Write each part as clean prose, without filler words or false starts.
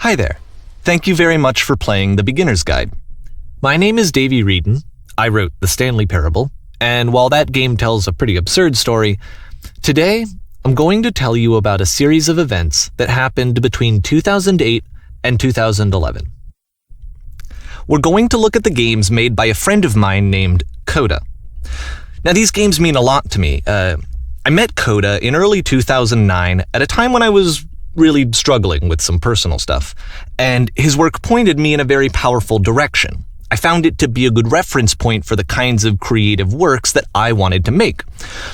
Hi there. Thank you very much for playing the Beginner's Guide. My name is Davey Wreden. I wrote the Stanley Parable, and while that game tells a pretty absurd story, today I'm going to tell you about a series of events that happened between 2008 and 2011. We're going to look at the games made by a friend of mine named Coda. Now, these games mean a lot to me. I met Coda in early 2009 at a time when I was really struggling with some personal stuff, and his work pointed me in a very powerful direction. I found it to be a good reference point for the kinds of creative works that I wanted to make.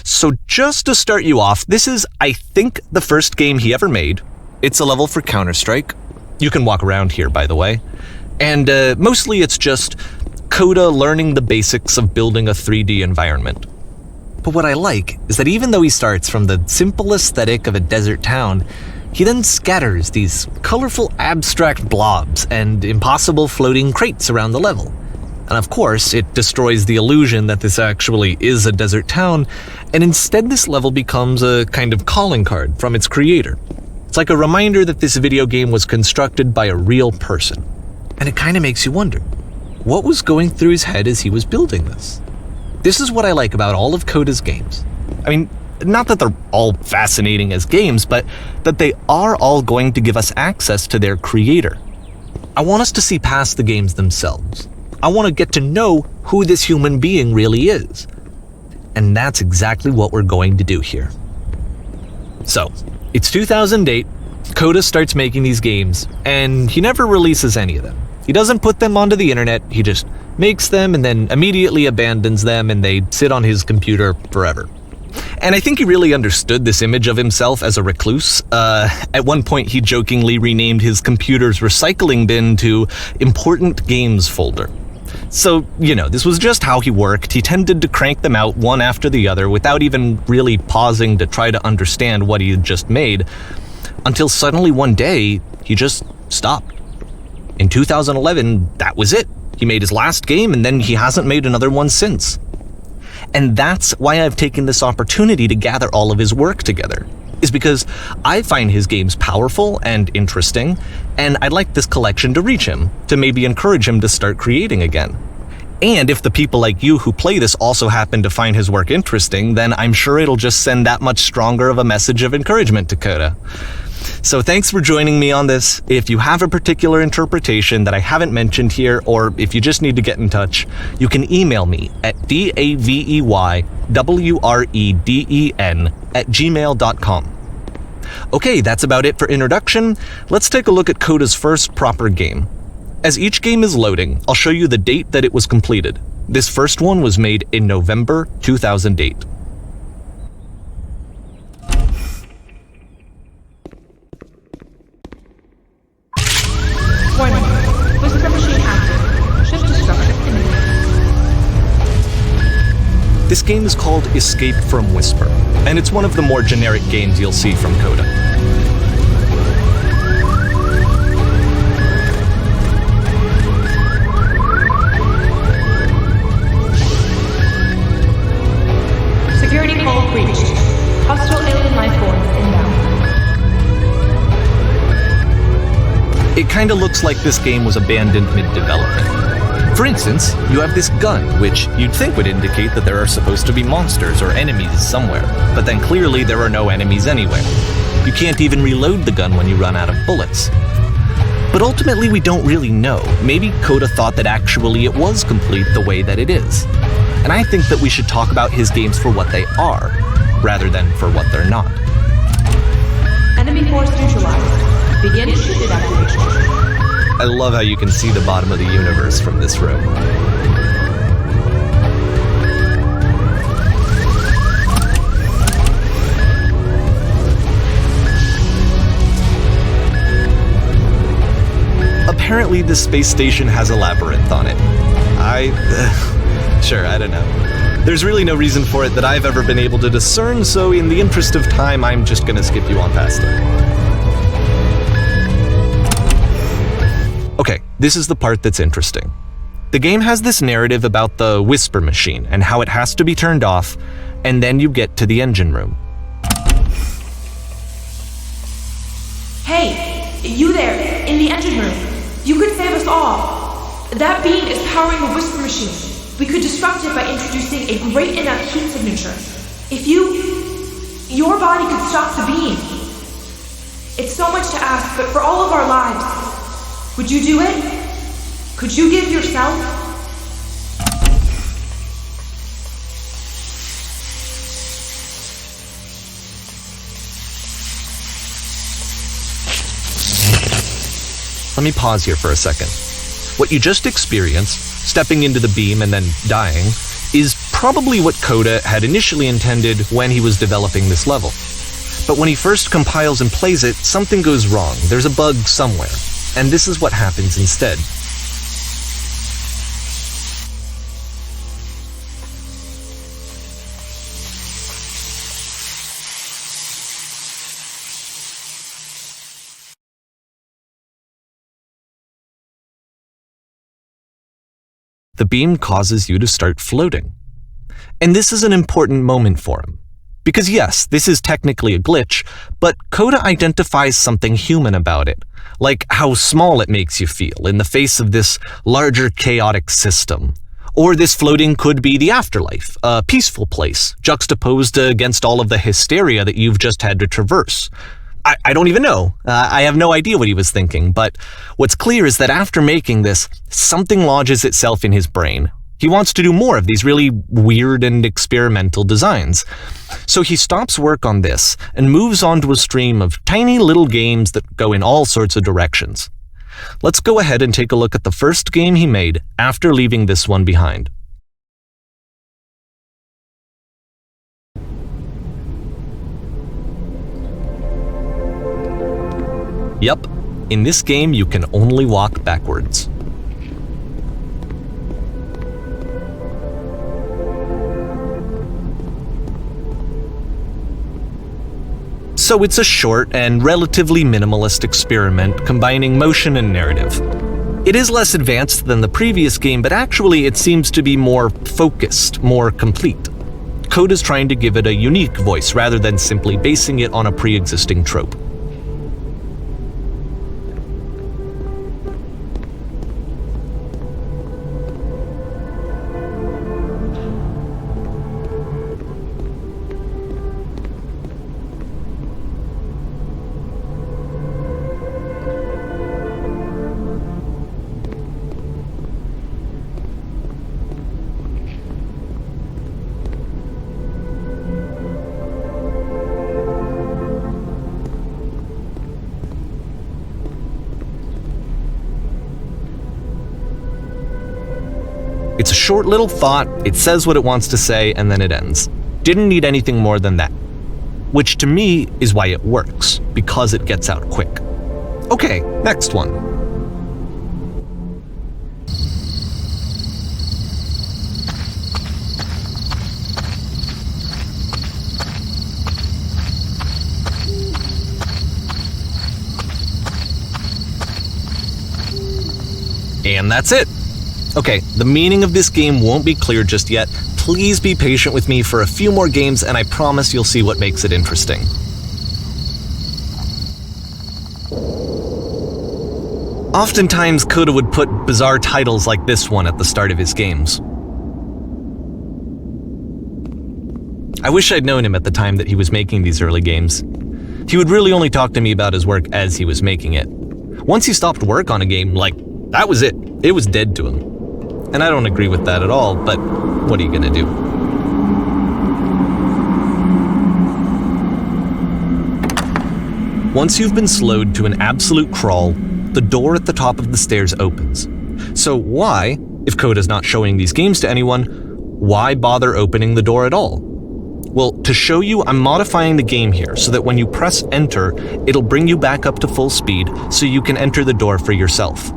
So just to start you off, this is, I think, the first game he ever made. It's a level for Counter-Strike. You can walk around here, by the way. And mostly it's just Coda learning the basics of building a 3D environment. But what I like is that even though he starts from the simple aesthetic of a desert town, he then scatters these colorful abstract blobs and impossible floating crates around the level. And of course, it destroys the illusion that this actually is a desert town, and instead this level becomes a kind of calling card from its creator. It's like a reminder that this video game was constructed by a real person. And it kind of makes you wonder, what was going through his head as he was building this? This is what I like about all of Coda's games. I mean, not that they're all fascinating as games, but that they are all going to give us access to their creator. I want us to see past the games themselves. I want to get to know who this human being really is. And that's exactly what we're going to do here. So, it's 2008, Coda starts making these games, and he never releases any of them. He doesn't put them onto the internet, he just makes them and then immediately abandons them, and they sit on his computer forever. And I think he really understood this image of himself as a recluse. At one point, he jokingly renamed his computer's recycling bin to Important Games Folder. So, this was just how he worked. He tended to crank them out one after the other without even really pausing to try to understand what he had just made, until suddenly one day, he just stopped. In 2011, that was it. He made his last game, and then he hasn't made another one since. And that's why I've taken this opportunity to gather all of his work together, is because I find his games powerful and interesting, and I'd like this collection to reach him, to maybe encourage him to start creating again. And if the people like you who play this also happen to find his work interesting, then I'm sure it'll just send that much stronger of a message of encouragement to Coda. So thanks for joining me on this. If you have a particular interpretation that I haven't mentioned here, or if you just need to get in touch, you can email me at daveywreden@gmail.com. Okay, that's about it for introduction. Let's take a look at Coda's first proper game. As each game is loading, I'll show you the date that it was completed. This first one was made in November 2008. Warning. Whisper machine active. Shift to structure imminent. This game is called Escape from Whisper, and it's one of the more generic games you'll see from Coda. Security call breached. Hostile alien life forms inbound. It kinda looks like this game was abandoned mid-development. For instance, you have this gun, which you'd think would indicate that there are supposed to be monsters or enemies somewhere, but then clearly there are no enemies anywhere. You can't even reload the gun when you run out of bullets. But ultimately we don't really know. Maybe Coda thought that actually it was complete the way that it is. And I think that we should talk about his games for what they are, rather than for what they're not. Enemy force neutralized. Begin ship evacuation. I love how you can see the bottom of the universe from this room. Apparently, the space station has a labyrinth on it. Sure, I don't know. There's really no reason for it that I've ever been able to discern, so in the interest of time, I'm just gonna skip you on past it. Okay, this is the part that's interesting. The game has this narrative about the whisper machine and how it has to be turned off, and then you get to the engine room. Hey, you there? in the engine room. You could save us all. That beam is powering the whisper machine. We could disrupt it by introducing a great enough heat signature. If your body could stop the beam. It's so much to ask, but for all of our lives, would you do it? Could you give yourself? Let me pause here for a second. What you just experienced, stepping into the beam and then dying, is probably what Coda had initially intended when he was developing this level. But when he first compiles and plays it, something goes wrong. There's a bug somewhere. And this is what happens instead. The beam causes you to start floating. And this is an important moment for him. Because yes, this is technically a glitch, but Coda identifies something human about it, like how small it makes you feel in the face of this larger chaotic system. Or this floating could be the afterlife, a peaceful place, juxtaposed against all of the hysteria that you've just had to traverse. I don't even know. I have no idea what he was thinking, but what's clear is that after making this, something lodges itself in his brain. He wants to do more of these really weird and experimental designs. So he stops work on this and moves on to a stream of tiny little games that go in all sorts of directions. Let's go ahead and take a look at the first game he made after leaving this one behind. Yep, in this game you can only walk backwards. So it's a short and relatively minimalist experiment combining motion and narrative. It is less advanced than the previous game, but actually it seems to be more focused, more complete. Coda's trying to give it a unique voice rather than simply basing it on a pre-existing trope. It's a short little thought, it says what it wants to say, and then it ends. Didn't need anything more than that. Which to me is why it works, because it gets out quick. Okay, next one. And that's it. Okay, the meaning of this game won't be clear just yet. Please be patient with me for a few more games, and I promise you'll see what makes it interesting. Oftentimes, Coda would put bizarre titles like this one at the start of his games. I wish I'd known him at the time that he was making these early games. He would really only talk to me about his work as he was making it. Once he stopped work on a game, that was it. It was dead to him. And I don't agree with that at all, but what are you gonna do? Once you've been slowed to an absolute crawl, the door at the top of the stairs opens. So why, if Coda's not showing these games to anyone, why bother opening the door at all? Well, to show you, I'm modifying the game here so that when you press enter, it'll bring you back up to full speed so you can enter the door for yourself.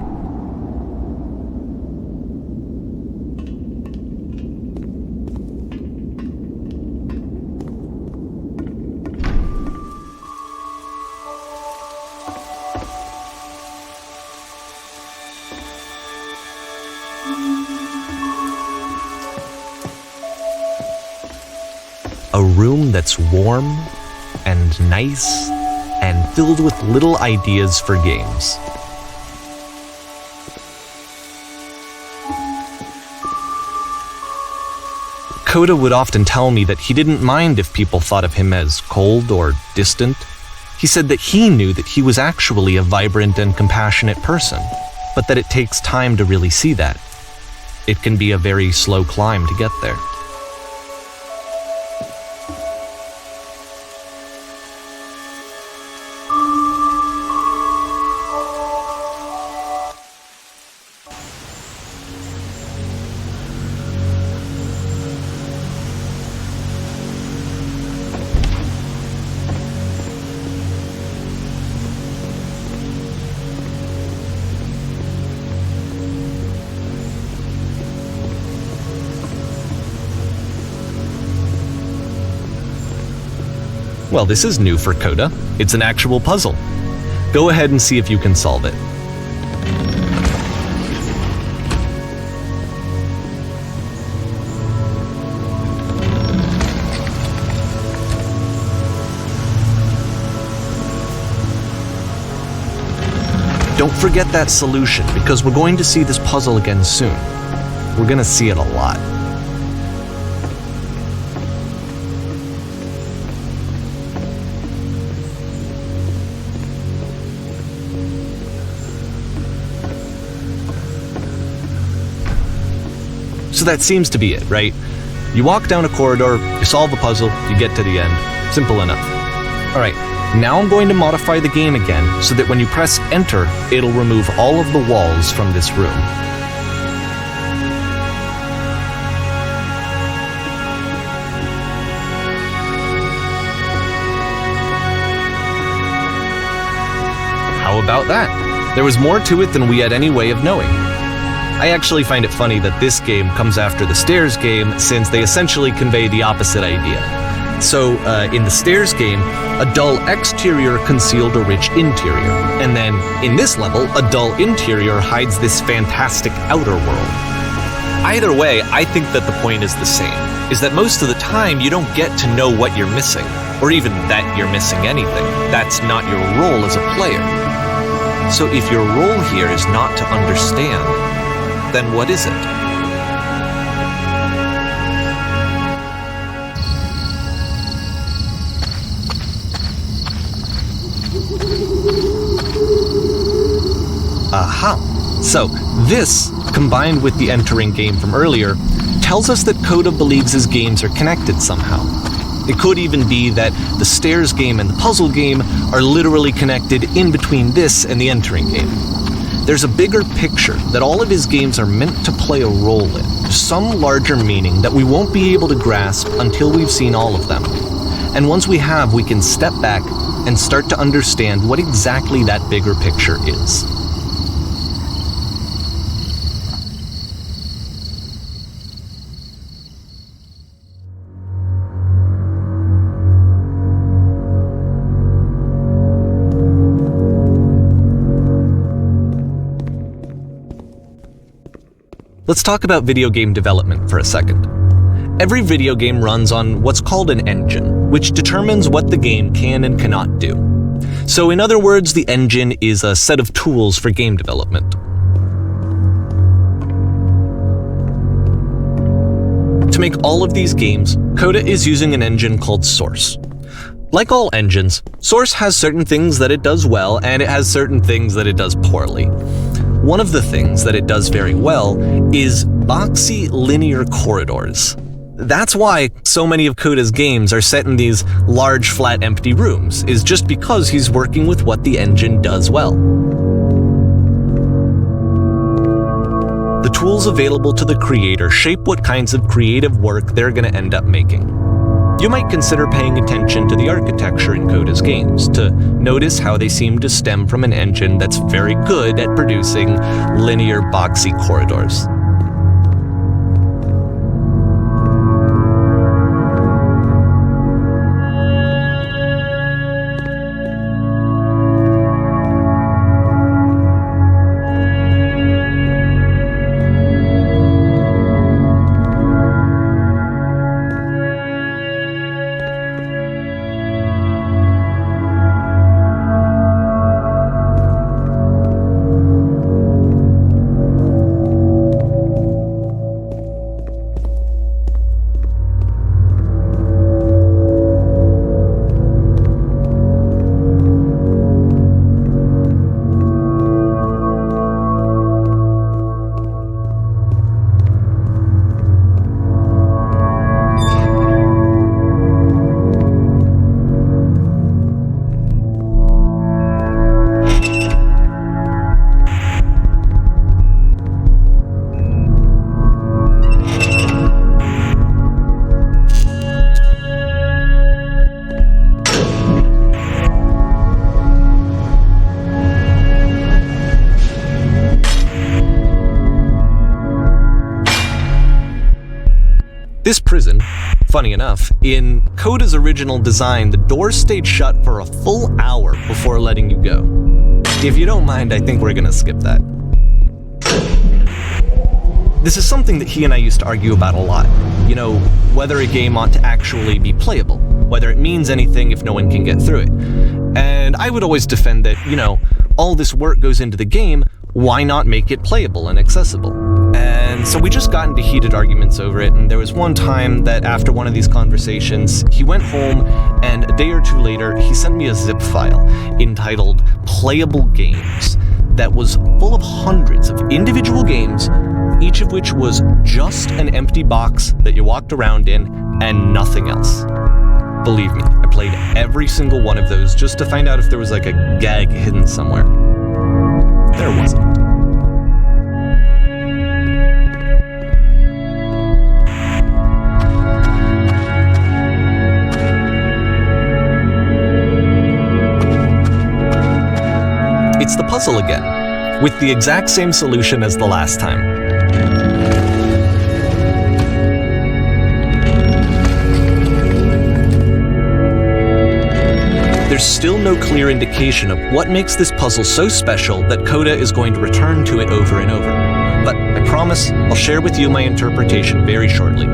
A room that's warm and nice and filled with little ideas for games. Coda would often tell me that he didn't mind if people thought of him as cold or distant. He said that he knew that he was actually a vibrant and compassionate person, but that it takes time to really see that. It can be a very slow climb to get there. Well, this is new for Coda. It's an actual puzzle. Go ahead and see if you can solve it. Don't forget that solution, because we're going to see this puzzle again soon. We're going to see it a lot. So that seems to be it, right? You walk down a corridor, you solve a puzzle, you get to the end. Simple enough. All right, now I'm going to modify the game again so that when you press enter, it'll remove all of the walls from this room. How about that? There was more to it than we had any way of knowing. I actually find it funny that this game comes after the Stairs game, since they essentially convey the opposite idea. So, in the Stairs game, a dull exterior concealed a rich interior, and then, in this level, a dull interior hides this fantastic outer world. Either way, I think that the point is the same, is that most of the time you don't get to know what you're missing, or even that you're missing anything. That's not your role as a player. So if your role here is not to understand, then what is it? Aha! So, this, combined with the entering game from earlier, tells us that Coda believes his games are connected somehow. It could even be that the Stairs game and the puzzle game are literally connected in between this and the entering game. There's a bigger picture that all of his games are meant to play a role in, some larger meaning that we won't be able to grasp until we've seen all of them. And once we have, we can step back and start to understand what exactly that bigger picture is. Let's talk about video game development for a second. Every video game runs on what's called an engine, which determines what the game can and cannot do. So in other words, the engine is a set of tools for game development. To make all of these games, Coda is using an engine called Source. Like all engines, Source has certain things that it does well, and it has certain things that it does poorly. One of the things that it does very well is boxy linear corridors. That's why so many of Coda's games are set in these large, flat, empty rooms, is just because he's working with what the engine does well. The tools available to the creator shape what kinds of creative work they're going to end up making. You might consider paying attention to the architecture in Coda's games to notice how they seem to stem from an engine that's very good at producing linear, boxy corridors. This prison, funny enough, in Coda's original design, the doors stayed shut for a full hour before letting you go. If you don't mind, I think we're gonna skip that. This is something that he and I used to argue about a lot. You know, whether a game ought to actually be playable, whether it means anything if no one can get through it. And I would always defend that, all this work goes into the game, why not make it playable and accessible? And so we just got into heated arguments over it, and there was one time that after one of these conversations, he went home, and a day or two later, he sent me a zip file entitled Playable Games that was full of hundreds of individual games, each of which was just an empty box that you walked around in and nothing else. Believe me, I played every single one of those just to find out if there was like a gag hidden somewhere. There wasn't. It's the puzzle again, with the exact same solution as the last time. There's still no clear indication of what makes this puzzle so special that Coda is going to return to it over and over. But I promise I'll share with you my interpretation very shortly.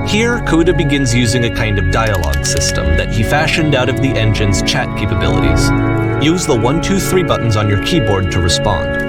Here, Coda begins using a kind of dialogue system that he fashioned out of the engine's chat capabilities. Use the 1, 2, 3 buttons on your keyboard to respond.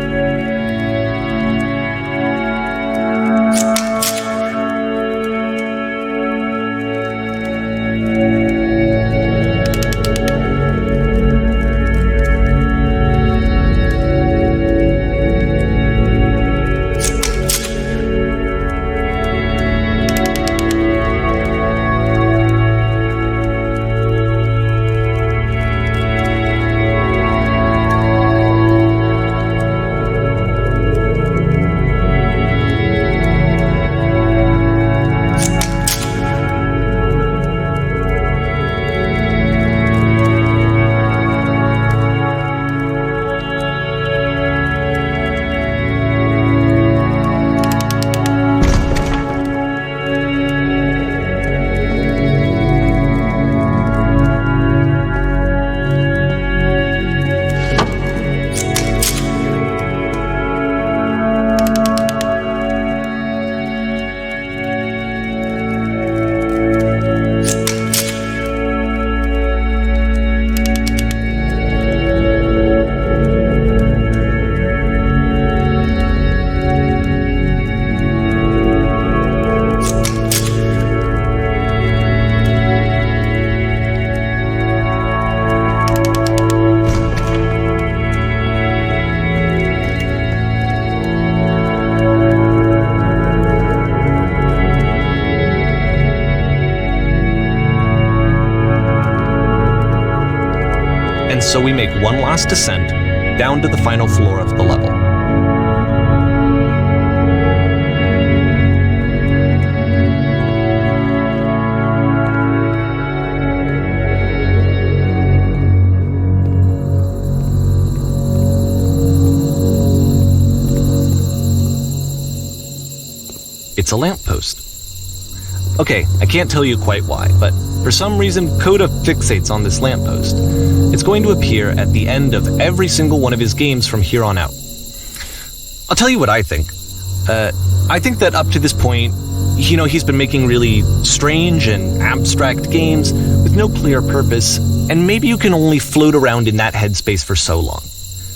And so we make one last descent down to the final floor of the level. It's a lamppost. Okay, I can't tell you quite why, but for some reason Coda fixates on this lamppost. It's going to appear at the end of every single one of his games from here on out. I'll tell you what I think. I think that up to this point, he's been making really strange and abstract games with no clear purpose, and maybe you can only float around in that headspace for so long.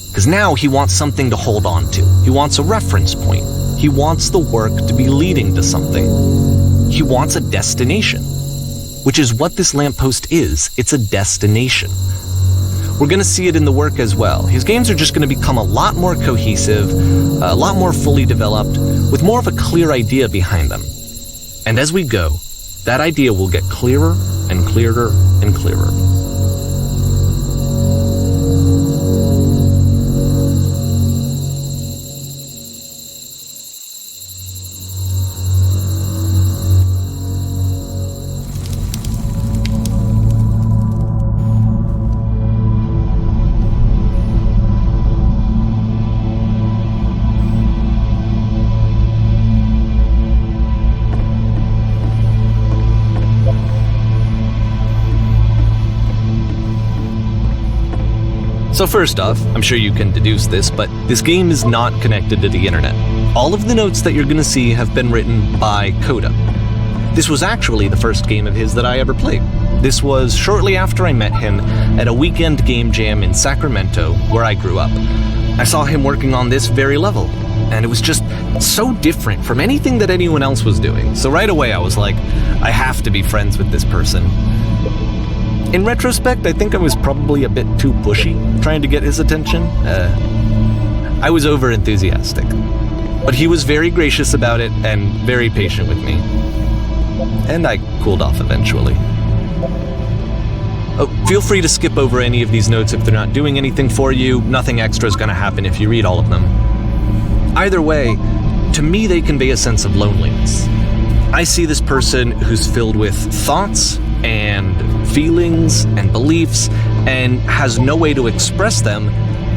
Because now he wants something to hold on to. He wants a reference point. He wants the work to be leading to something. He wants a destination, which is what this lamppost is. It's a destination. We're going to see it in the work as well. His games are just going to become a lot more cohesive, a lot more fully developed, with more of a clear idea behind them. And as we go, that idea will get clearer and clearer and clearer. So first off, I'm sure you can deduce this, but this game is not connected to the internet. All of the notes that you're gonna see have been written by Coda. This was actually the first game of his that I ever played. This was shortly after I met him at a weekend game jam in Sacramento, where I grew up. I saw him working on this very level, and it was just so different from anything that anyone else was doing. So right away I was like, I have to be friends with this person. In retrospect, I think I was probably a bit too pushy, trying to get his attention. I was over-enthusiastic. But he was very gracious about it and very patient with me. And I cooled off eventually. Oh, feel free to skip over any of these notes if they're not doing anything for you. Nothing extra is going to happen if you read all of them. Either way, to me they convey a sense of loneliness. I see this person who's filled with thoughts and feelings and beliefs and has no way to express them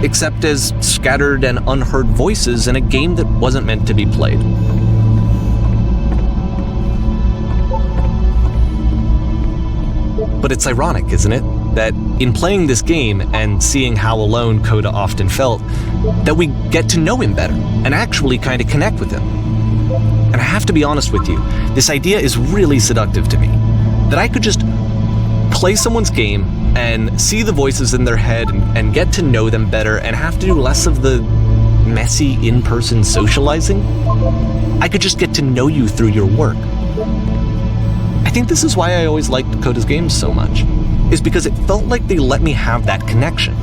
except as scattered and unheard voices in a game that wasn't meant to be played. But it's ironic, isn't it, that in playing this game and seeing how alone Coda often felt, that we get to know him better and actually kind of connect with him. And I have to be honest with you, this idea is really seductive to me, that I could just play someone's game and see the voices in their head and get to know them better and have to do less of the messy in-person socializing. I could just get to know you through your work. I think this is why I always liked Coda's games so much, is because it felt like they let me have that connection.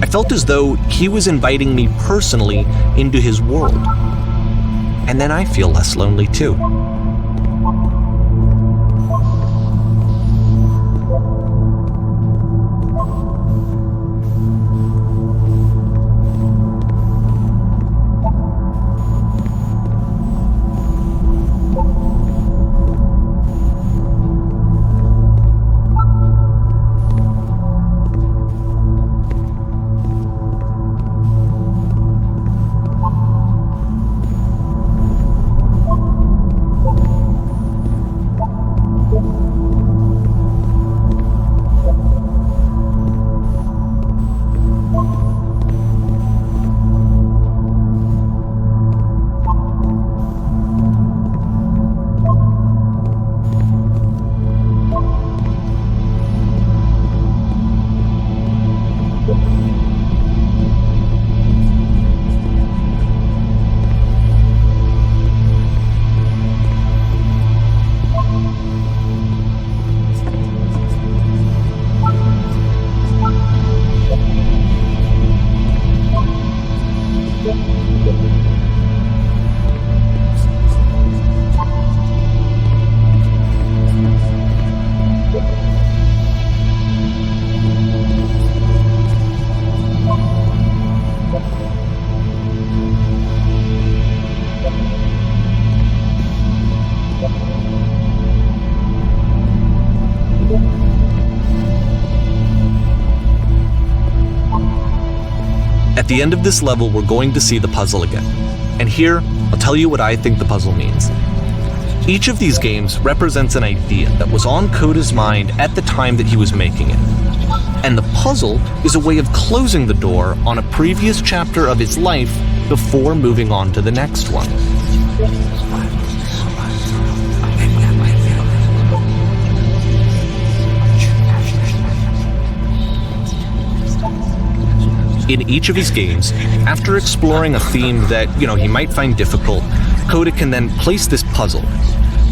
I felt as though he was inviting me personally into his world. And then I feel less lonely too. At the end of this level, we're going to see the puzzle again. And here, I'll tell you what I think the puzzle means. Each of these games represents an idea that was on Coda's mind at the time that he was making it. And the puzzle is a way of closing the door on a previous chapter of his life before moving on to the next one. In each of his games, after exploring a theme that, he might find difficult, Coda can then place this puzzle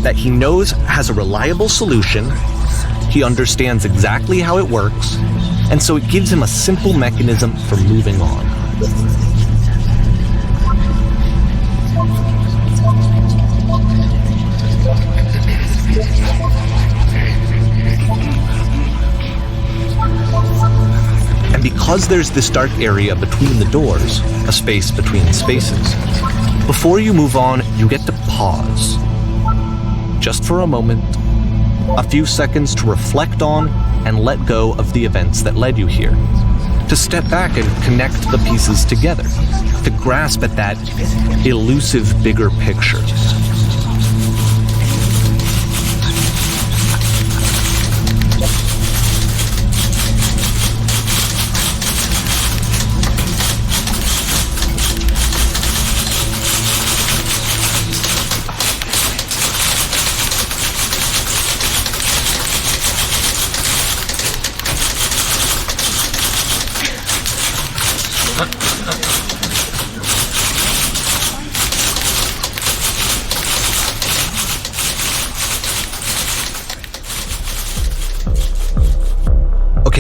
that he knows has a reliable solution, he understands exactly how it works, and so it gives him a simple mechanism for moving on. And because there's this dark area between the doors, a space between spaces, before you move on, you get to pause. Just for a moment, a few seconds to reflect on and let go of the events that led you here. To step back and connect the pieces together. To grasp at that elusive bigger picture.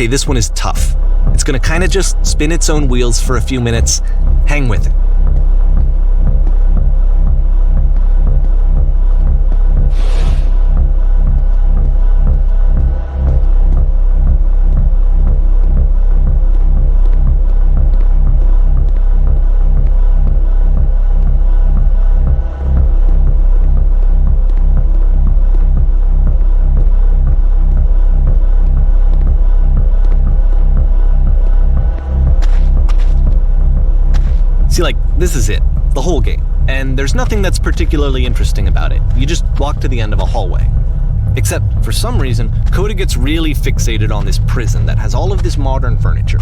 Okay, this one is tough. It's gonna kinda just spin its own wheels for a few minutes. Hang with it. See, this is it. The whole game. And there's nothing that's particularly interesting about it. You just walk to the end of a hallway. Except, for some reason, Coda gets really fixated on this prison that has all of this modern furniture.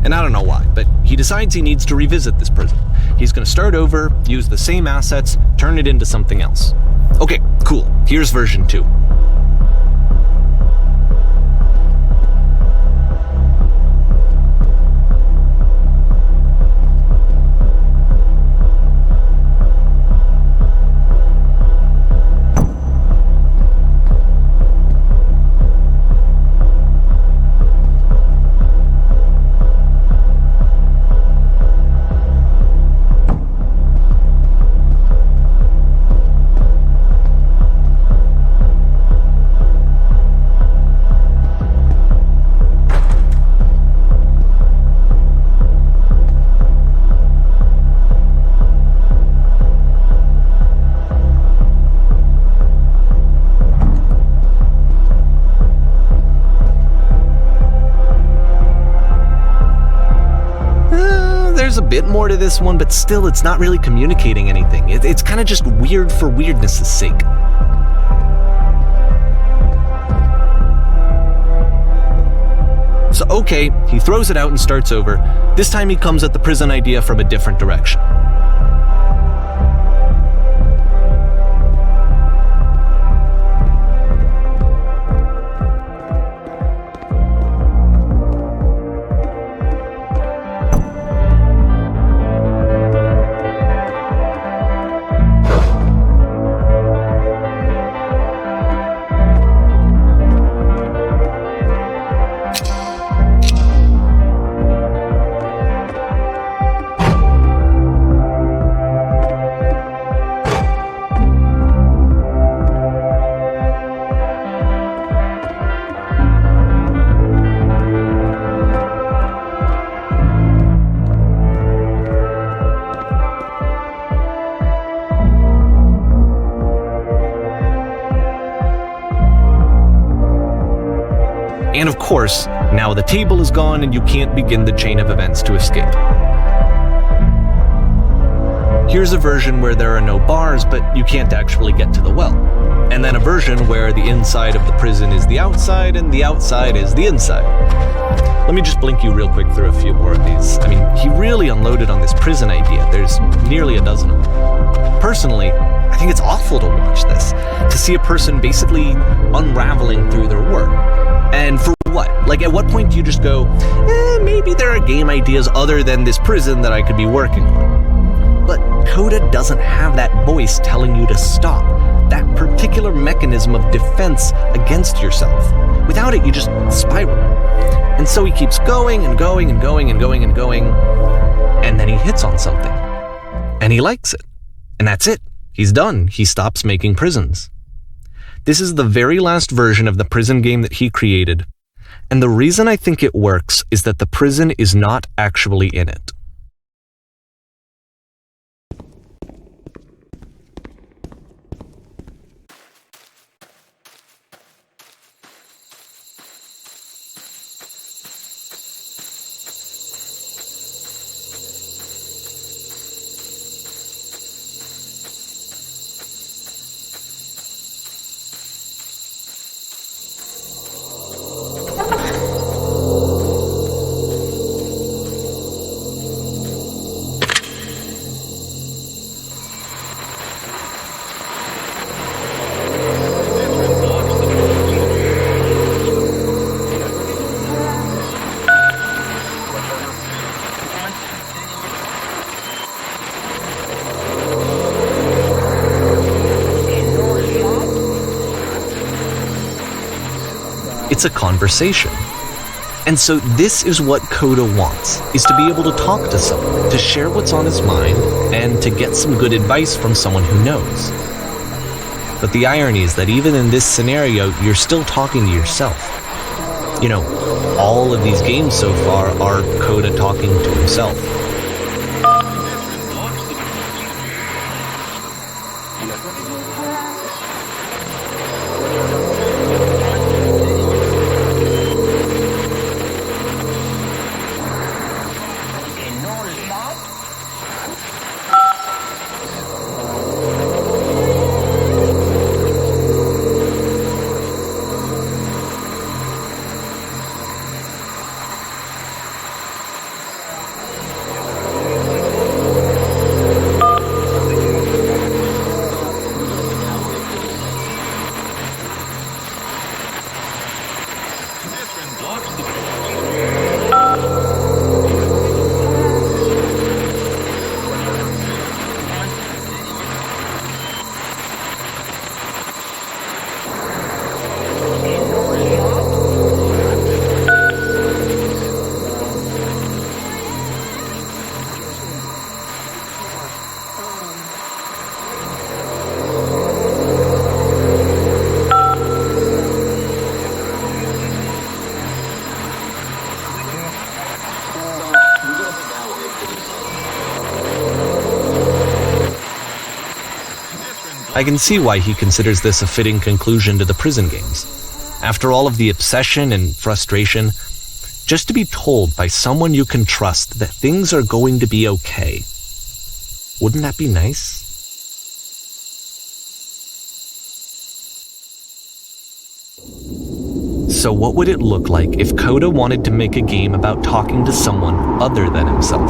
And I don't know why, but he decides he needs to revisit this prison. He's gonna start over, use the same assets, turn it into something else. Okay, cool. Here's version 2. There's a bit more to this one, but still it's not really communicating anything. It's kind of just weird for weirdness' sake. So okay, he throws it out and starts over. This time he comes at the prison idea from a different direction. And of course, now the table is gone and you can't begin the chain of events to escape. Here's a version where there are no bars, but you can't actually get to the well. And then a version where the inside of the prison is the outside and the outside is the inside. Let me just blink you real quick through a few more of these. I mean, he really unloaded on this prison idea. There's nearly a dozen of them. Personally, I think it's awful to watch this, to see a person basically unraveling through their work. And for what? At what point do you just go, maybe there are game ideas other than this prison that I could be working on? But Coda doesn't have that voice telling you to stop, that particular mechanism of defense against yourself. Without it, you just spiral. And so he keeps going and going and going and going and going, and then he hits on something. And he likes it. And that's it. He's done. He stops making prisons. This is the very last version of the prison game that he created, and the reason I think it works is that the prison is not actually in it. It's a conversation. And so this is what Coda wants, is to be able to talk to someone, to share what's on his mind, and to get some good advice from someone who knows. But the irony is that even in this scenario, you're still talking to yourself. You know, all of these games so far are Coda talking to himself. I can see why he considers this a fitting conclusion to the prison games. After all of the obsession and frustration, just to be told by someone you can trust that things are going to be okay. Wouldn't that be nice? So what would it look like if Coda wanted to make a game about talking to someone other than himself?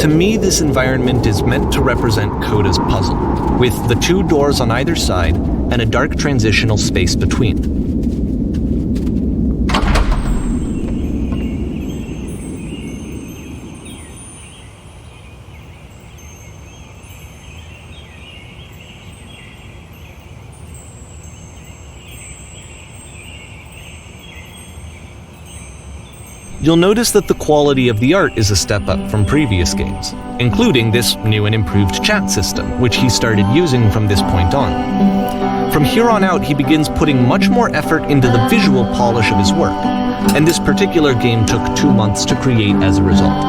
To me, this environment is meant to represent Coda's puzzle, with the two doors on either side and a dark transitional space between. You'll notice that the quality of the art is a step up from previous games, including this new and improved chat system, which he started using from this point on. From here on out, he begins putting much more effort into the visual polish of his work, and this particular game took 2 months to create as a result.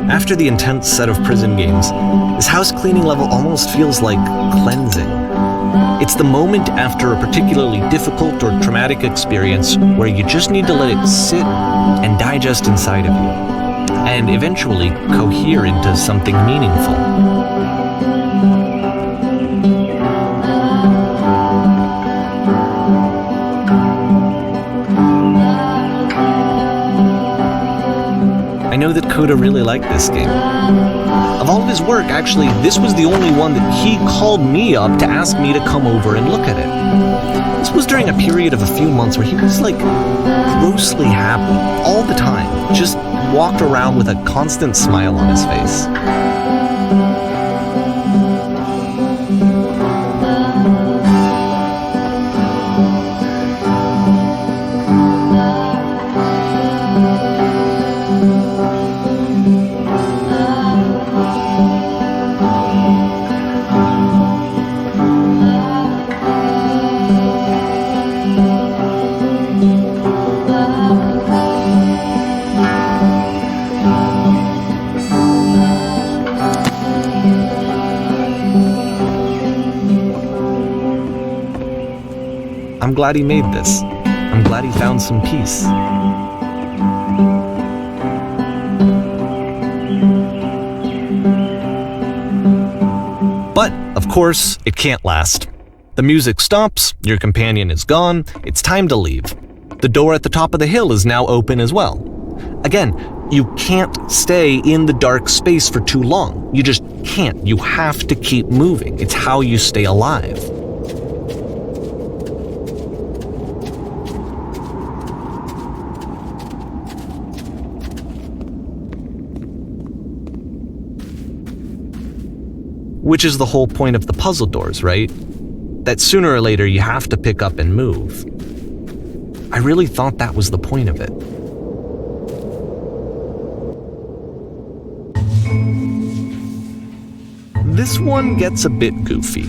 After the intense set of prison games, this house cleaning level almost feels like cleansing. It's the moment after a particularly difficult or traumatic experience where you just need to let it sit and digest inside of you, and eventually cohere into something meaningful. I know that Coda really liked this game. Of all of his work, actually, this was the only one that he called me up to ask me to come over and look at it. This was during a period of a few months where he was like grossly happy all the time, just walked around with a constant smile on his face. I'm glad he made this. I'm glad he found some peace. But, of course, it can't last. The music stops, your companion is gone, it's time to leave. The door at the top of the hill is now open as well. Again, you can't stay in the dark space for too long. You just can't. You have to keep moving. It's how you stay alive. Which is the whole point of the puzzle doors, right? That sooner or later you have to pick up and move. I really thought that was the point of it. This one gets a bit goofy.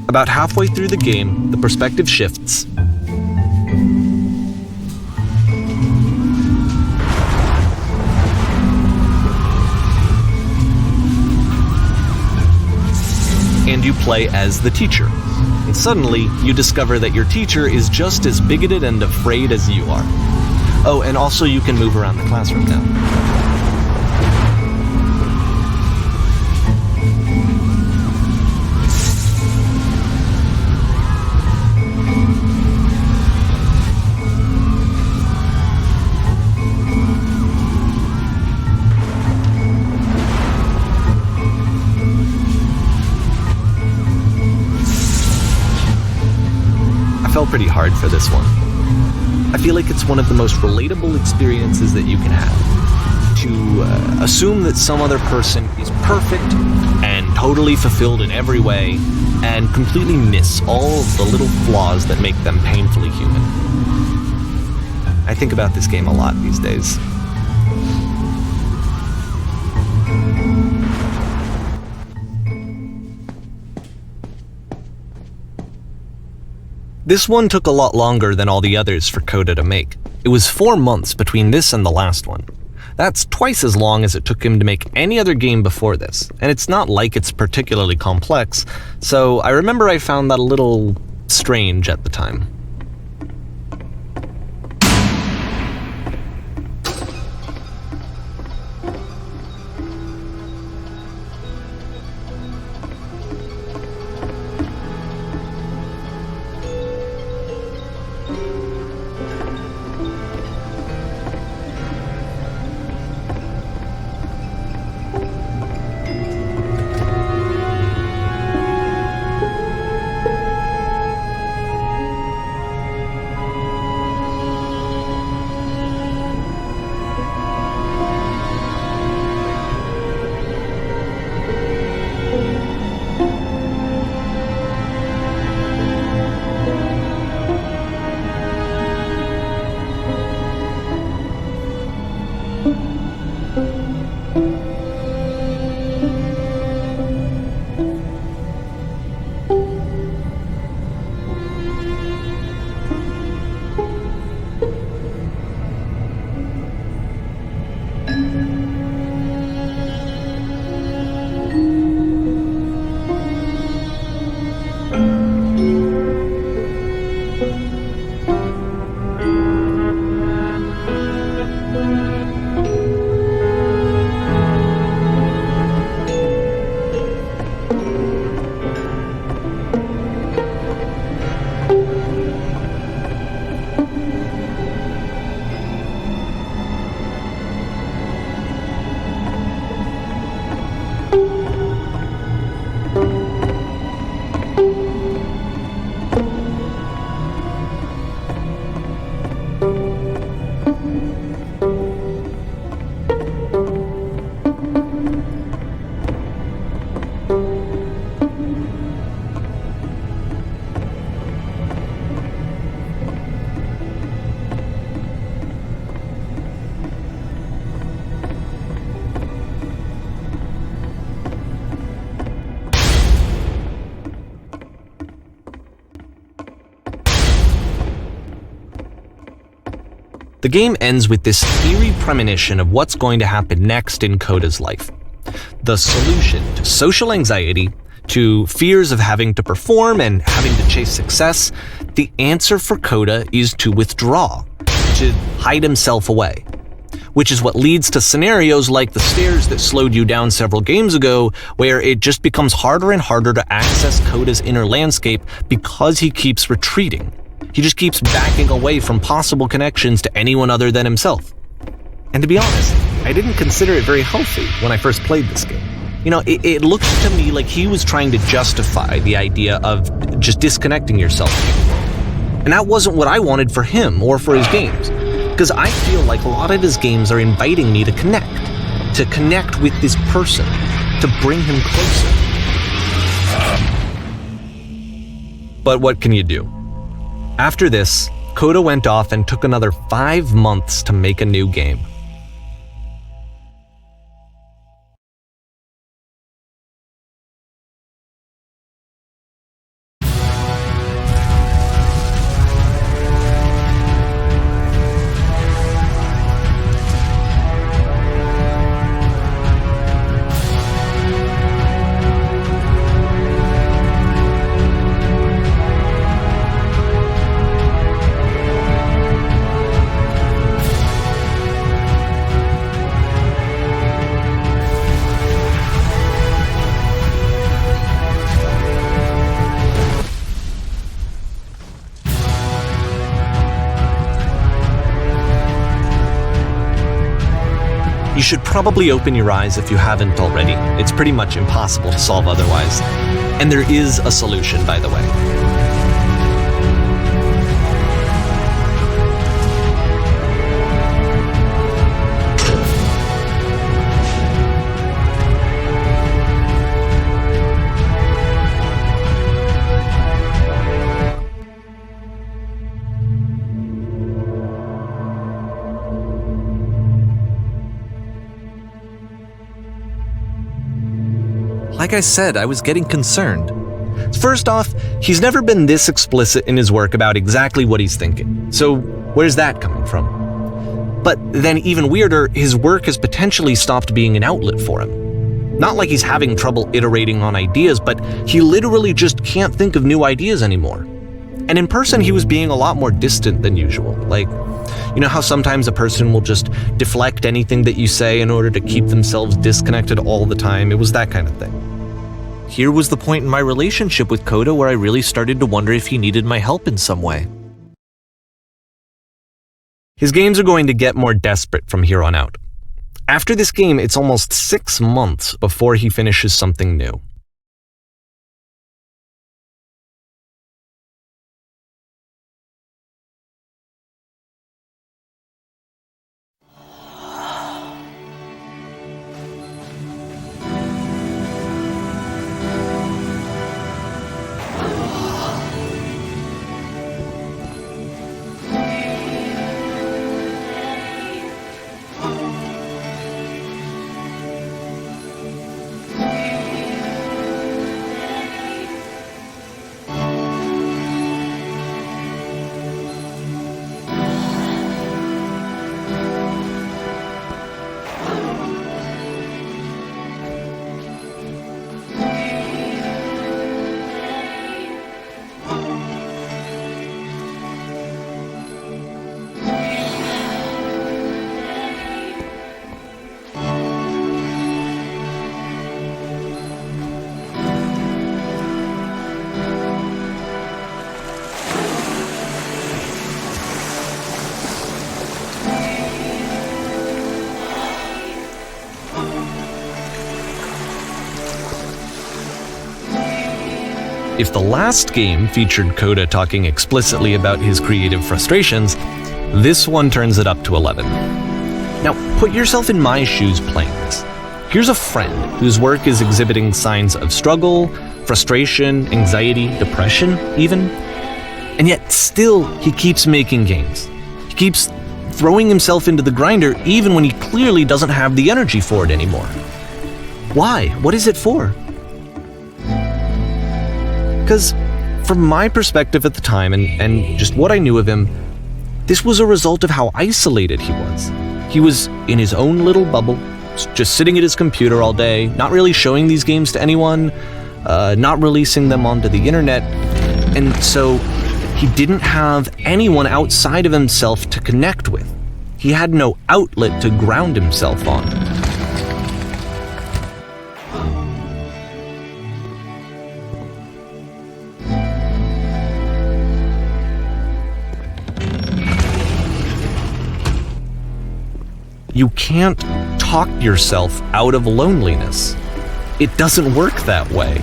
About halfway through the game, the perspective shifts. And you play as the teacher. And suddenly, you discover that your teacher is just as bigoted and afraid as you are. Oh, and also you can move around the classroom now. I fell pretty hard for this one. I feel like it's one of the most relatable experiences that you can have. To assume that some other person is perfect and totally fulfilled in every way, and completely miss all of the little flaws that make them painfully human. I think about this game a lot these days. This one took a lot longer than all the others for Coda to make. It was 4 months between this and the last one. That's twice as long as it took him to make any other game before this, and it's not like it's particularly complex, so I remember I found that a little strange at the time. The game ends with this eerie premonition of what's going to happen next in Coda's life. The solution to social anxiety, to fears of having to perform and having to chase success, the answer for Coda is to withdraw, to hide himself away. Which is what leads to scenarios like the stairs that slowed you down several games ago, where it just becomes harder and harder to access Coda's inner landscape because he keeps retreating. He just keeps backing away from possible connections to anyone other than himself. And to be honest, I didn't consider it very healthy when I first played this game. It looked to me like he was trying to justify the idea of just disconnecting yourself. And that wasn't what I wanted for him or for his games. Because I feel like a lot of his games are inviting me to connect with this person, to bring him closer. But what can you do? After this, Coda went off and took another 5 months to make a new game. You should probably open your eyes if you haven't already. It's pretty much impossible to solve otherwise. And there is a solution, by the way. Like I said, I was getting concerned. First off, he's never been this explicit in his work about exactly what he's thinking. So where's that coming from? But then even weirder, his work has potentially stopped being an outlet for him. Not like he's having trouble iterating on ideas, but he literally just can't think of new ideas anymore. And in person, he was being a lot more distant than usual. Like, you know how sometimes a person will just deflect anything that you say in order to keep themselves disconnected all the time? It was that kind of thing. Here was the point in my relationship with Coda where I really started to wonder if he needed my help in some way. His games are going to get more desperate from here on out. After this game, it's almost 6 months before he finishes something new. If the last game featured Coda talking explicitly about his creative frustrations, this one turns it up to 11. Now, put yourself in my shoes playing this. Here's a friend whose work is exhibiting signs of struggle, frustration, anxiety, depression, even. And yet still, he keeps making games. He keeps throwing himself into the grinder even when he clearly doesn't have the energy for it anymore. Why? What is it for? Because from my perspective at the time and just what I knew of him, This was a result of how isolated he was. He was in his own little bubble, just sitting at his computer all day, not really showing these games to anyone, not releasing them onto the internet, and so he didn't have anyone outside of himself to connect with. He had no outlet to ground himself on. You can't talk yourself out of loneliness. It doesn't work that way.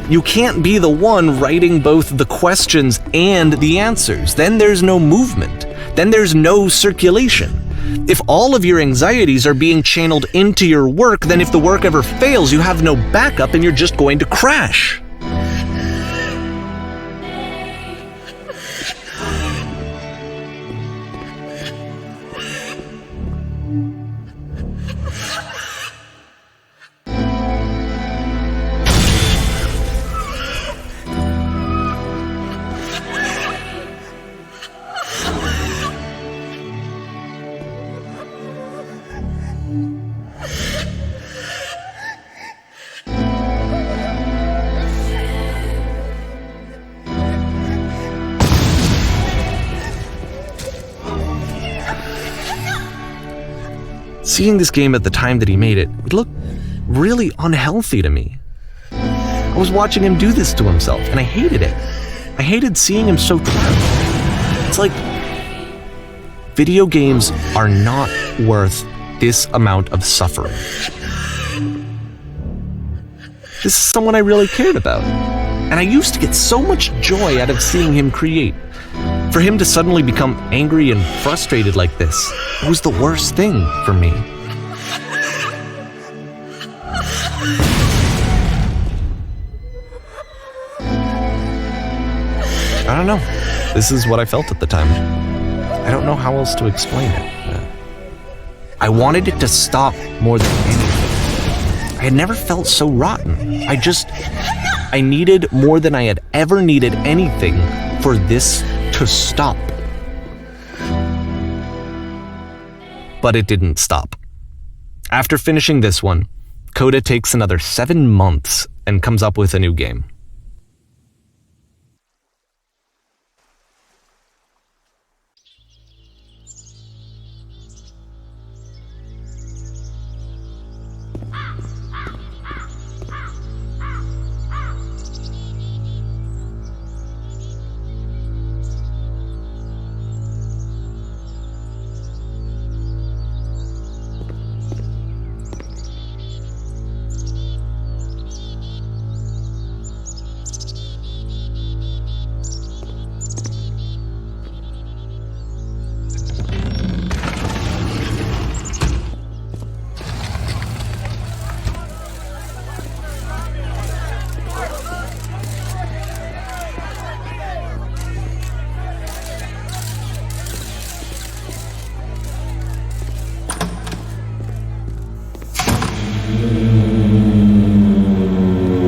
You can't be the one writing both the questions and the answers. Then there's no movement. Then there's no circulation. If all of your anxieties are being channeled into your work, then if the work ever fails, you have no backup and you're just going to crash. Seeing this game at the time that he made it looked really unhealthy to me. I was watching him do this to himself, and I hated it. I hated seeing him so trapped. It's like, video games are not worth this amount of suffering. This is someone I really cared about, and I used to get so much joy out of seeing him create. For him to suddenly become angry and frustrated like this, it was the worst thing for me. I don't know. This is what I felt at the time. I don't know how else to explain it. I wanted it to stop more than anything. I had never felt so rotten. I needed more than I had ever needed anything for this to stop. But it didn't stop. After finishing this one, Coda takes another 7 months and comes up with a new game.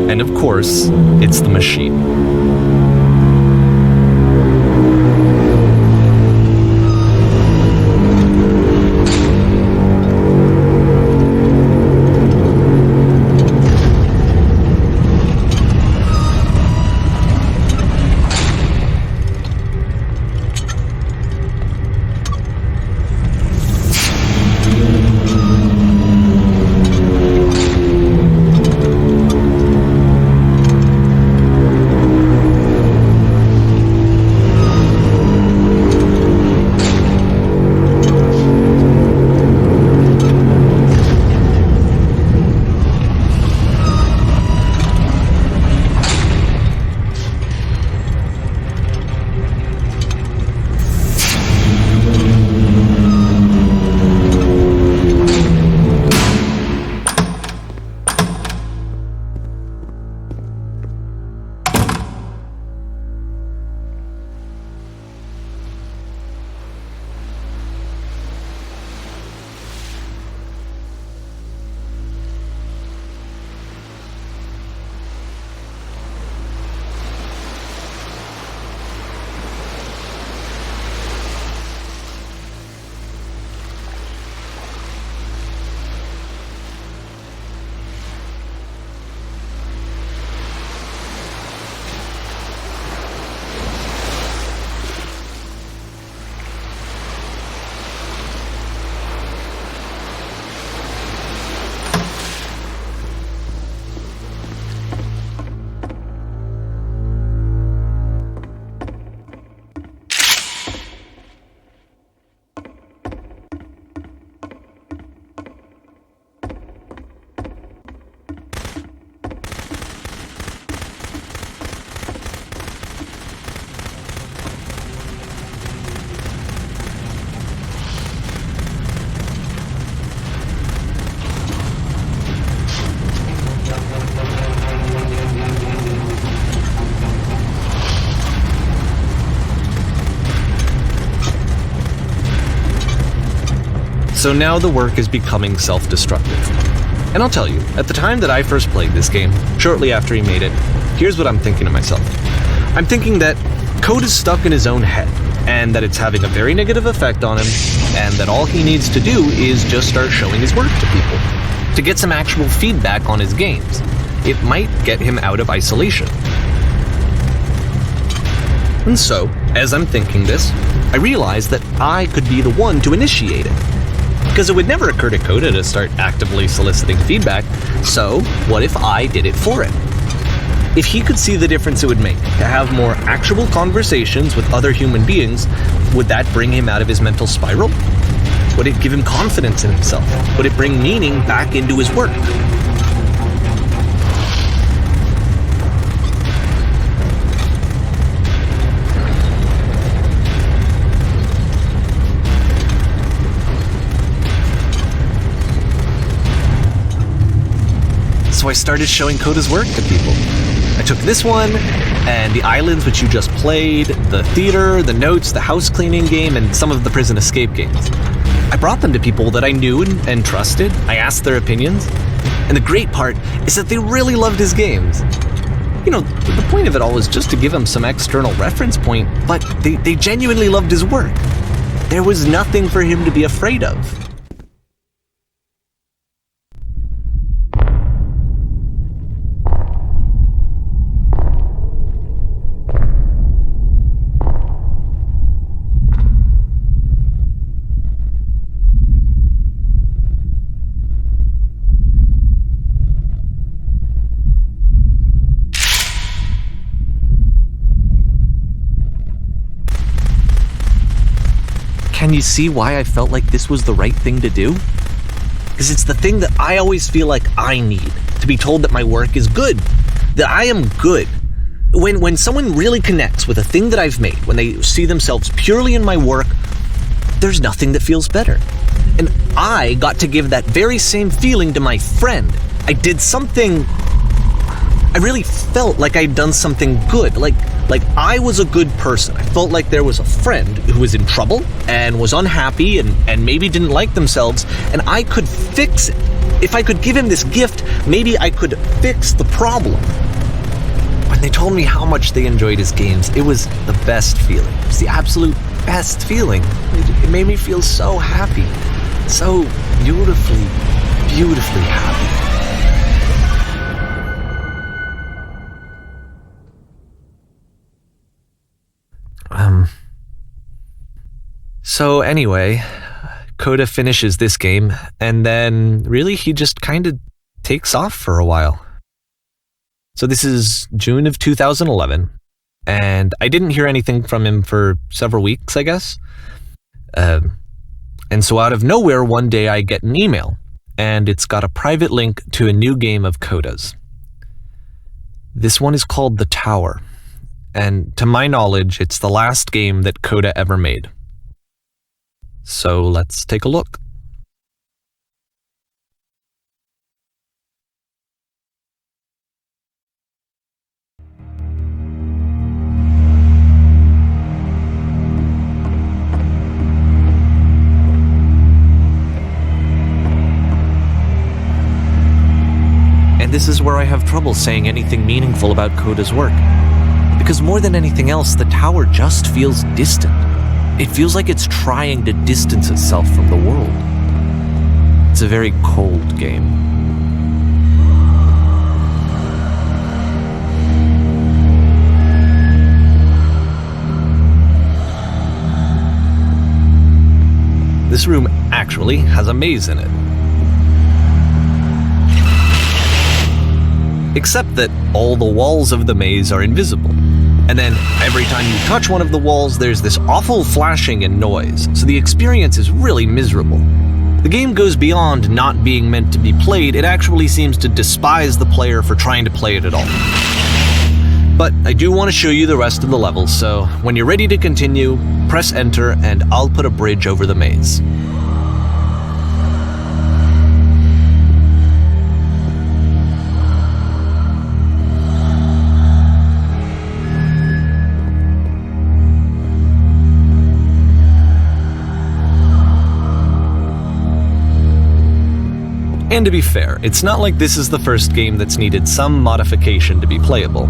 And of course, it's the machine. So now the work is becoming self-destructive. And I'll tell you, at the time that I first played this game, shortly after he made it, here's what I'm thinking to myself. I'm thinking that code is stuck in his own head, and that it's having a very negative effect on him, and that all he needs to do is just start showing his work to people, to get some actual feedback on his games. It might get him out of isolation. And so, as I'm thinking this, I realize that I could be the one to initiate it. Because it would never occur to Coda to start actively soliciting feedback, so what if I did it for him? If he could see the difference it would make to have more actual conversations with other human beings, would that bring him out of his mental spiral? Would it give him confidence in himself? Would it bring meaning back into his work? So I started showing Coda's work to people. I took this one, and the islands which you just played, the theater, the notes, the house cleaning game, and some of the prison escape games. I brought them to people that I knew and trusted. I asked their opinions. And the great part is that they really loved his games. You know, the point of it all was just to give him some external reference point, but they genuinely loved his work. There was nothing for him to be afraid of. Can you see why I felt like this was the right thing to do? Because it's the thing that I always feel like I need, to be told that my work is good, that I am good. When someone really connects with a thing that I've made, when they see themselves purely in my work, there's nothing that feels better. And I got to give that very same feeling to my friend. I did something, I really felt like I'd done something good, like I was a good person. I felt like there was a friend who was in trouble and was unhappy and maybe didn't like themselves, and I could fix it. If I could give him this gift, maybe I could fix the problem. When they told me how much they enjoyed his games, it was the best feeling. It was the absolute best feeling. It made me feel so happy, so beautifully, beautifully happy. So anyway, Coda finishes this game, and then really he just kind of takes off for a while. So this is June of 2011, and I didn't hear anything from him for several weeks, I guess. And so out of nowhere, one day I get an email, and it's got a private link to a new game of Coda's. This one is called The Tower, and to my knowledge, it's the last game that Coda ever made. So let's take a look. And this is where I have trouble saying anything meaningful about Coda's work. Because more than anything else, the tower just feels distant. It feels like it's trying to distance itself from the world. It's a very cold game. This room actually has a maze in it. Except that all the walls of the maze are invisible. And then every time you touch one of the walls, there's this awful flashing and noise, so the experience is really miserable. The game goes beyond not being meant to be played, it actually seems to despise the player for trying to play it at all. But I do want to show you the rest of the levels, so when you're ready to continue, press enter and I'll put a bridge over the maze. And to be fair, it's not like this is the first game that's needed some modification to be playable.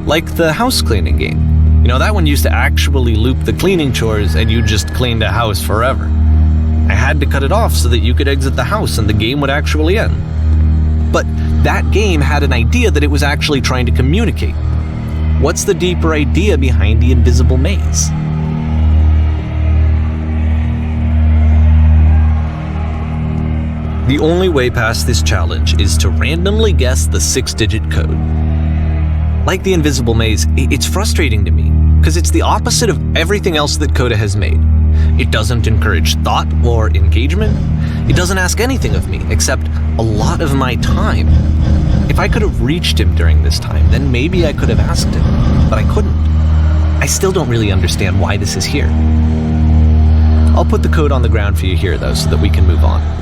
Like the house cleaning game. You know, that one used to actually loop the cleaning chores and you just cleaned a house forever. I had to cut it off so that you could exit the house and the game would actually end. But that game had an idea that it was actually trying to communicate. What's the deeper idea behind the invisible maze? The only way past this challenge is to randomly guess the 6-digit code. Like the invisible maze, it's frustrating to me, because it's the opposite of everything else that Coda has made. It doesn't encourage thought or engagement. It doesn't ask anything of me, except a lot of my time. If I could have reached him during this time, then maybe I could have asked him, but I couldn't. I still don't really understand why this is here. I'll put the code on the ground for you here, though, so that we can move on.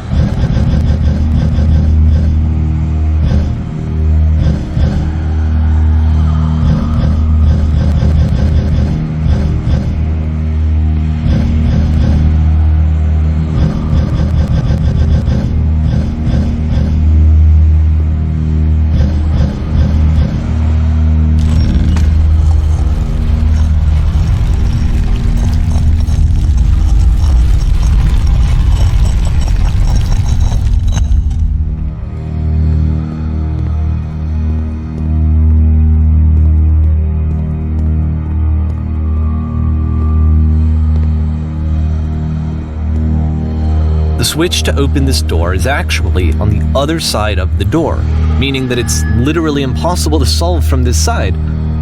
The switch to open this door is actually on the other side of the door, meaning that it's literally impossible to solve from this side.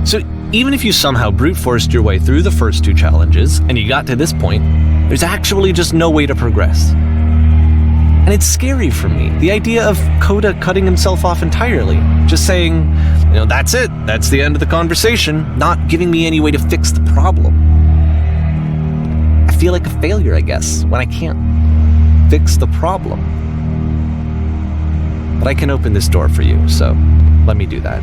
So even if you somehow brute forced your way through the first 2 challenges and you got to this point, there's actually just no way to progress. And it's scary for me, the idea of Coda cutting himself off entirely, just saying, you know, that's it, that's the end of the conversation, not giving me any way to fix the problem. I feel like a failure, I guess, when I can't fix the problem. But I can open this door for you, so let me do that.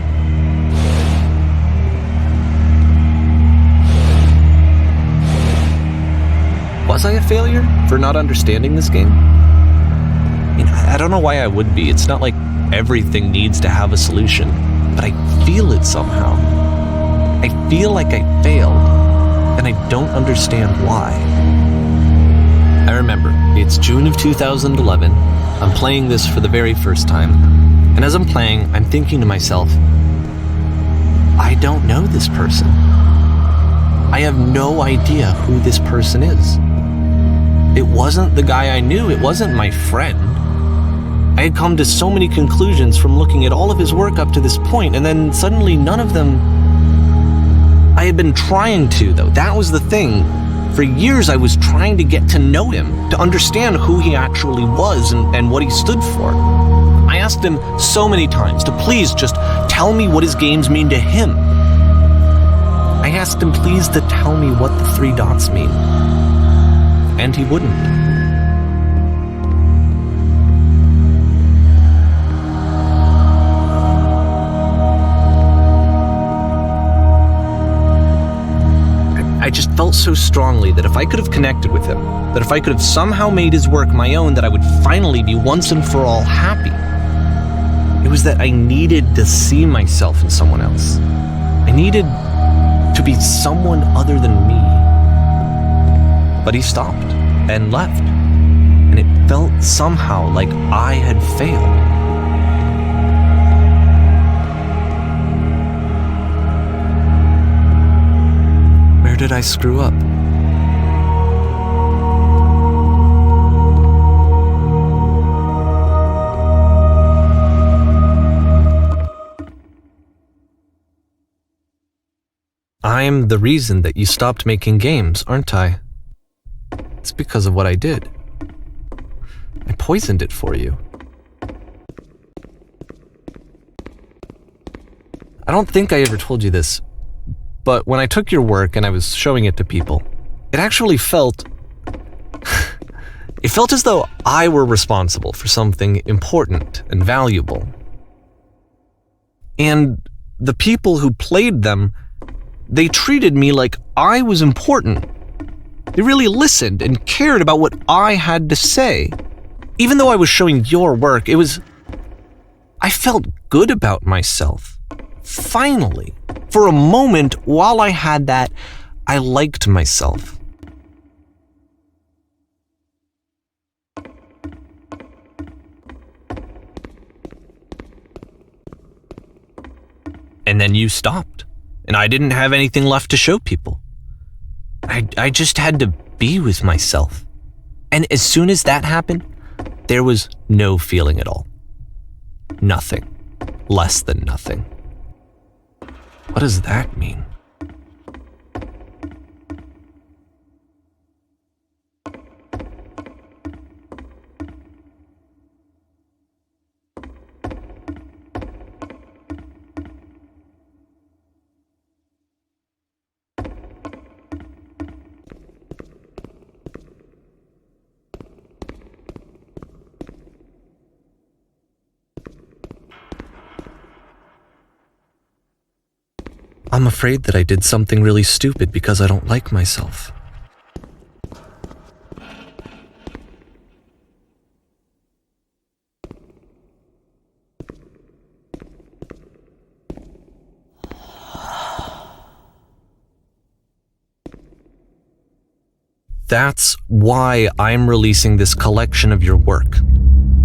Was I a failure for not understanding this game? I mean, I don't know why I would be. It's not like everything needs to have a solution, but I feel it somehow. I feel like I failed, and I don't understand why. I remember, it's June of 2011, I'm playing this for the very first time, and as I'm playing, I'm thinking to myself, I don't know this person. I have no idea who this person is. It wasn't the guy I knew, it wasn't my friend. I had come to so many conclusions from looking at all of his work up to this point, and then suddenly none of them... I had been trying to, though, that was the thing. For years I was trying to get to know him, to understand who he actually was and what he stood for. I asked him so many times to please just tell me what his games mean to him. I asked him please to tell me what the 3 dots mean. And he wouldn't. I just felt so strongly that if I could have connected with him, that if I could have somehow made his work my own, that I would finally be once and for all happy. It was that I needed to see myself in someone else. I needed to be someone other than me. But he stopped and left, and it felt somehow like I had failed. Where did I screw up? I'm the reason that you stopped making games, aren't I? It's because of what I did. I poisoned it for you. I don't think I ever told you this, but when I took your work and I was showing it to people, it actually felt... it felt as though I were responsible for something important and valuable. And the people who played them, they treated me like I was important. They really listened and cared about what I had to say. even though I was showing your work, I felt good about myself. Finally, for a moment, while I had that, I liked myself. And then you stopped, and I didn't have anything left to show people. I just had to be with myself. And as soon as that happened, there was no feeling at all. Nothing. Less than nothing. What does that mean? I'm afraid that I did something really stupid because I don't like myself. That's why I'm releasing this collection of your work,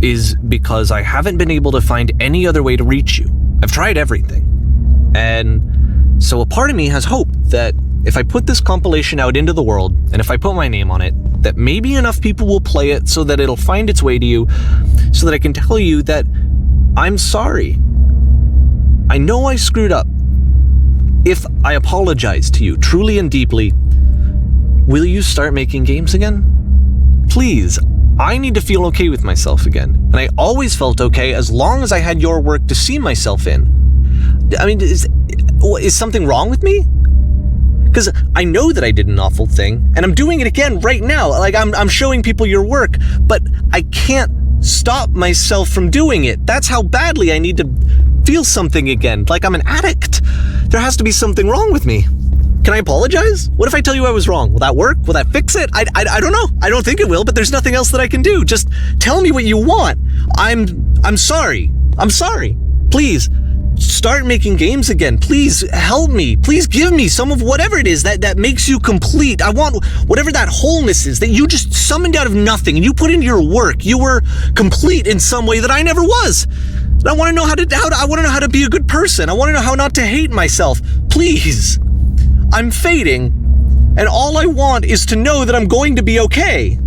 is because I haven't been able to find any other way to reach you. I've tried everything. And so a part of me has hope that if I put this compilation out into the world, and if I put my name on it, that maybe enough people will play it so that it'll find its way to you, so that I can tell you that I'm sorry. I know I screwed up. If I apologize to you truly and deeply, will you start making games again? Please, I need to feel okay with myself again. And I always felt okay as long as I had your work to see myself in. I mean, is something wrong with me? Because I know that I did an awful thing, and I'm doing it again right now. Like, I'm showing people your work, but I can't stop myself from doing it. That's how badly I need to feel something again, like I'm an addict. There has to be something wrong with me. Can I apologize? What if I tell you I was wrong? Will that work? Will that fix it? I don't know. I don't think it will, but there's nothing else that I can do. Just tell me what you want. I'm sorry. I'm sorry. Please. Start making games again. Please help me. Please give me some of whatever it is that makes you complete. I want whatever that wholeness is that you just summoned out of nothing and you put into your work. You were complete in some way that I never was. And I want to know how to be a good person. I want to know how not to hate myself. Please. I'm fading, and all I want is to know that I'm going to be okay.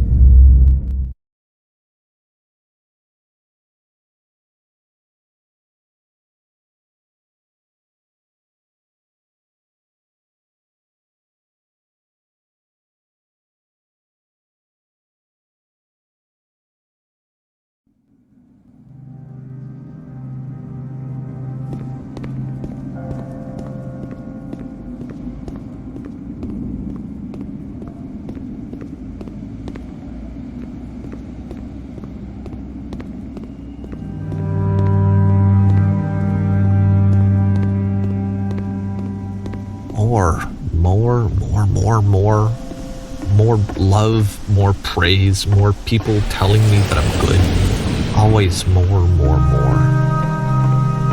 More love, more praise, more people telling me that I'm good. Always more.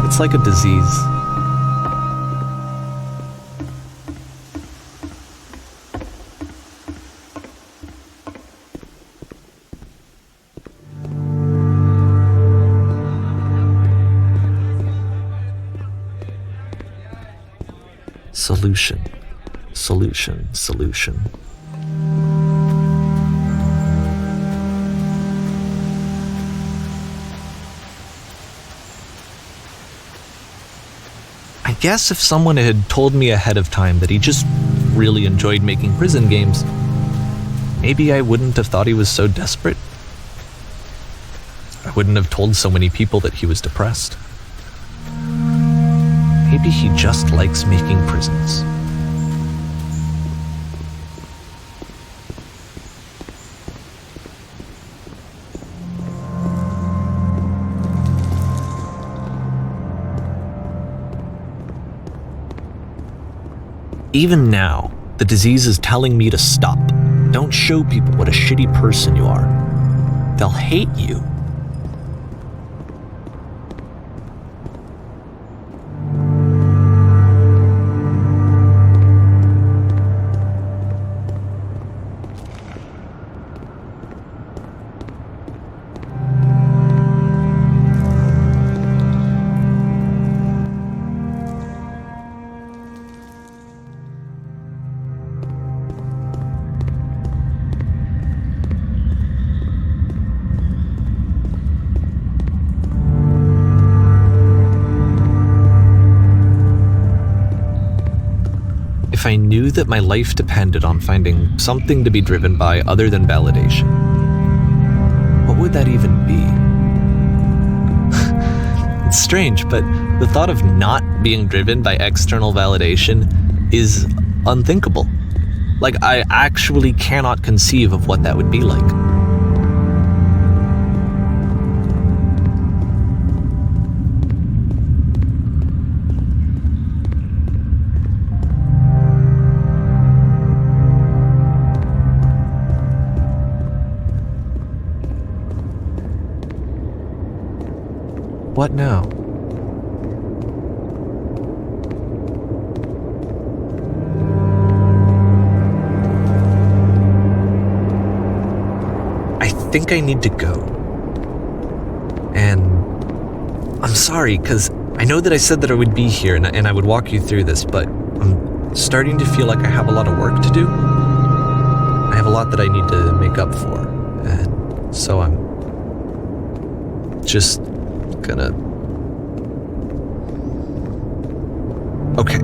It's like a disease. Solution. I guess if someone had told me ahead of time that he just really enjoyed making prison games, maybe I wouldn't have thought he was so desperate. I wouldn't have told so many people that he was depressed. Maybe he just likes making prisons. Even now, the disease is telling me to stop. Don't show people what a shitty person you are. they'll hate you. If I knew that my life depended on finding something to be driven by other than validation, what would that even be? It's strange, but the thought of not being driven by external validation is unthinkable. Like, I actually cannot conceive of what that would be like. What now? I think I need to go. And I'm sorry, because I know that I said that I would be here and I would walk you through this, but I'm starting to feel like I have a lot of work to do. I have a lot that I need to make up for, and so I'm just gonna... Okay.